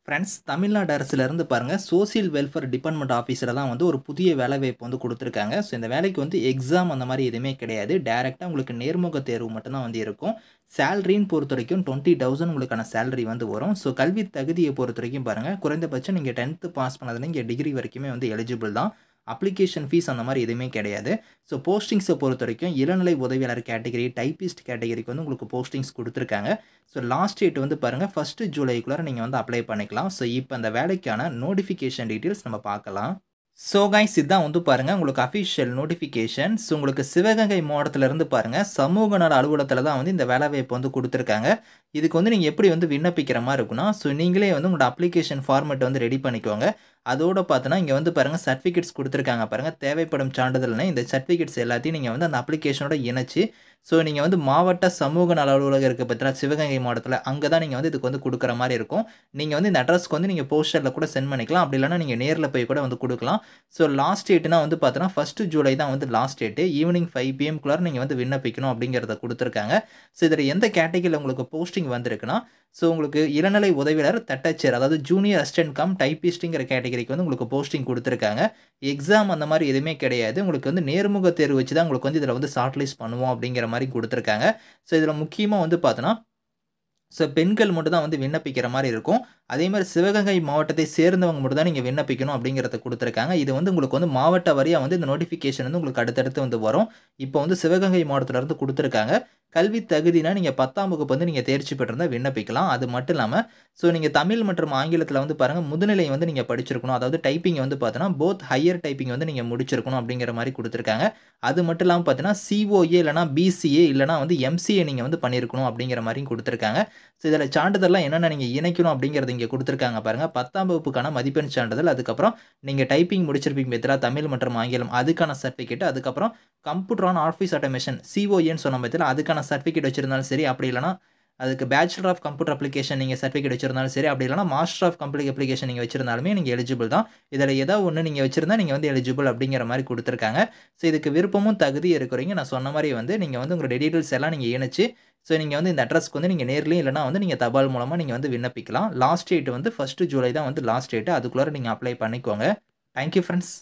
Friends Tamil Nadu அரசுலேருந்து பாருங்கள் social welfare department ஆஃபீஸில் தான் வந்து ஒரு புதிய வேலைவாய்ப்பு வந்து கொடுத்துருக்காங்க. ஸோ இந்த வேலைக்கு வந்து எக்ஸாம் அந்த மாதிரி எதுவுமே கிடையாது. டேரெக்டாக உங்களுக்கு நேர்முக தேர்வு மட்டும்தான் வந்து இருக்கும். சேலரின்னு பொறுத்த வரைக்கும் 20,000 உங்களுக்கான சேலரி வந்து வரும். ஸோ கல்வி தகுதியை பொறுத்த வரைக்கும் பாருங்கள், குறைந்தபட்சம் நீங்கள் 10th பாஸ் பண்ணதுல இங்கே டிகிரி வரைக்குமே வந்து எலிஜிபிள் தான். அப்ளிகேஷன் ஃபீஸ் அந்த மாதிரி எதுவுமே கிடையாது. ஸோ போஸ்டிங்ஸை பொறுத்த வரைக்கும் இளநிலை உதவியாளர் கேட்டகரி, டைப்பிஸ்ட் கேட்டகரிக்கு வந்து உங்களுக்கு போஸ்டிங்ஸ் கொடுத்துருக்காங்க. ஸோ லாஸ்ட் டேட் வந்து பாருங்கள் 1 ஜூலைக்குள்ளார நீங்கள் வந்து அப்ளை பண்ணிக்கலாம். ஸோ இப்போ அந்த வேலைக்கான நோட்டிஃபிகேஷன் டீட்டெயில்ஸ் நம்ம பார்க்கலாம். ஸோ கைஸ் இதான் வந்து பாருங்கள் உங்களுக்கு அஃபிஷியல் நோட்டிஃபிகேஷன். ஸோ உங்களுக்கு சிவகங்கை மாவட்டத்திலேருந்து பாருங்கள் சமூக நல அலுவலகத்தில் தான் வந்து இந்த வேலைவாய்ப்பு வந்து கொடுத்துருக்காங்க. இதுக்கு வந்து நீங்கள் எப்படி வந்து விண்ணப்பிக்கிற மாதிரி இருக்குன்னா, ஸோ நீங்களே வந்து உங்களோட அப்ளிகேஷன் ஃபார்மேட் வந்து ரெடி பண்ணிக்கோங்க. அதோட பார்த்தோன்னா இங்கே வந்து பாருங்கள் சர்டிஃபிகேட்ஸ் கொடுத்துருக்காங்க பாருங்கள். தேவைப்படும் சான்றிதழ்னா இந்த சர்டிஃபிகேட்ஸ் எல்லாத்தையும் நீங்கள் வந்து அந்த அப்ளிகேஷனோட இணைச்சு, ஸோ நீங்கள் வந்து மாவட்ட சமூக நல அலுவலகம் இருக்குது பார்த்தீங்கன்னா சிவகங்கை மாவட்டத்தில், அங்கே தான் நீங்கள் வந்து இதுக்கு வந்து கொடுக்குற மாதிரி இருக்கும். நீங்கள் வந்து இந்த அட்ரஸ்க்கு வந்து நீங்கள் போஸ்டரில் கூட சென்ட் பண்ணிக்கலாம். அப்படி இல்லைனா நீங்கள் நேரில் போய் கூட வந்து கொடுக்கலாம். ஸோ லாஸ்ட் டேட்னா வந்து பார்த்தோன்னா 1 ஜூலை தான் வந்து லாஸ்ட் டேட்டு. ஈவினிங் 5 PM நீங்கள் வந்து விண்ணப்பிக்கணும் அப்படிங்கிறத கொடுத்துருக்காங்க. ஸோ இதில் எந்த கேட்டகரியில் உங்களுக்கு போஸ்டிங் வந்திருக்குன்னா, ஸோ உங்களுக்கு இளநிலை உதவியாளர் தட்டச்சர், அதாவது ஜூனியர் அசிஸ்டன்ட் கம் டைப்பிஸ்ட்டுங்கிற கேட்டகரிக்கு வந்து உங்களுக்கு போஸ்டிங் கொடுத்துருக்காங்க. எக்ஸாம் அந்த மாதிரி எதுவுமே கிடையாது. உங்களுக்கு வந்து நேர்முக தேர்வு வச்சு தான் உங்களுக்கு வந்து இதில் வந்து ஷார்ட் லிஸ்ட் பண்ணுவோம் அப்படிங்கிற மாதிரி கொடுத்துருக்காங்க. ஸோ இதில் முக்கியமாக வந்து பார்த்தோன்னா, ஸோ பெண்கள் மட்டும் தான் வந்து விண்ணப்பிக்கிற மாதிரி இருக்கும். அதே மாதிரி சிவகங்கை மாவட்டத்தை சேர்ந்தவங்க மட்டும் தான் நீங்கள் விண்ணப்பிக்கணும் அப்படிங்கிறத கொடுத்துருக்காங்க. இது வந்து உங்களுக்கு வந்து மாவட்ட வாரியாக வந்து இந்த நோட்டிஃபிகேஷன் வந்து உங்களுக்கு அடுத்தடுத்து வந்து வரும். இப்போ வந்து சிவகங்கை மாவட்டத்திலேருந்து கொடுத்துருக்காங்க. கல்வி தகுதினா நீங்கள் 10ஆம் வகுப்பு வந்து நீங்கள் தேர்ச்சி பெற்றிருந்தால் விண்ணப்பிக்கலாம். அது மட்டும் இல்லாமல் ஸோ நீங்கள் தமிழ் மற்றும் ஆங்கிலத்தில் வந்து பாருங்கள் முதுநிலை வந்து நீங்கள் படிச்சிருக்கணும். அதாவது டைப்பிங் வந்து பார்த்தோன்னா போத் ஹையர் டைப்பிங் வந்து நீங்கள் முடிச்சிருக்கணும் அப்படிங்கிற மாதிரி கொடுத்துருக்காங்க. அது மட்டும் இல்லாமல் பார்த்தீங்கன்னா சிஓஏ இல்லைனா பிசிஏ இல்லைனா வந்து எம்சிஏ நீங்கள் வந்து பண்ணியிருக்கணும் அப்படிங்கிற மாதிரியும் கொடுத்துருக்காங்க. ஸோ இதில் சான்றிதழ்லாம் என்னென்ன நீங்கள் இணைக்கணும் அப்படிங்கிறது இங்கே கொடுத்துருக்காங்க பாருங்கள். 10ஆம் வகுப்புக்கான மதிப்பெண் சான்றிதழ், அதுக்கப்புறம் நீங்கள் டைப்பிங் முடிச்சிருப்பீங்க பார்த்தீங்களா தமிழ் மற்றும் ஆங்கிலம், அதுக்கான சர்டிஃபிகேட், அதுக்கப்புறம் கம்ப்யூட்டர் ஆன் ஆஃபீஸ் ஆட்டோமேஷன் சிஓஏன்னு சொன்ன பார்த்தீங்களா அதுக்கான சர்டிஃபிகேட் வச்சிருந்தாலும் சரி, அப்படி இல்லைனா அதுக்கு பேச்சுலர் ஆஃப் கம்ப்யூட்டர் அப்ளிகேஷன் நீங்கள் சர்டிஃபிகேட் வச்சிருந்தாலும் சரி, அப்படி இல்லைனா மாஸ்டர் ஆஃப் கம்ப்யூட்டர் அப்ளிகேஷன் நீங்கள் வச்சிருந்தாலுமே நீங்கள் எலிஜிபிள் தான். இதில் ஏதாவது ஒன்று நீங்கள் வச்சிருந்தா நீங்கள் வந்து எலிஜிபிள் அப்படிங்கிற மாதிரி கொடுத்துருக்காங்க. ஸோ இதுக்கு விருப்பமும் தகுதி இருக்கிறீங்க. நான் சொன்ன மாதிரி வந்து நீங்கள் வந்து உங்களோட டீட்டெயில்ஸ் எல்லாம் நீங்கள் இணைச்சு, ஸோ நீங்கள் வந்து இந்த அட்ரஸ்க்கு வந்து நீங்கள் நேர்லையும் இல்லைனா வந்து நீங்கள் தபால் மூலமாக நீங்கள் வந்து விண்ணப்பிக்கலாம். லாஸ்ட் டேட் வந்து 1 ஜூலை தான் வந்து லாஸ்ட் டேட்டு. அதுக்குள்ளார நீங்கள் அப்ளை பண்ணிக்கோங்க. Thank you friends.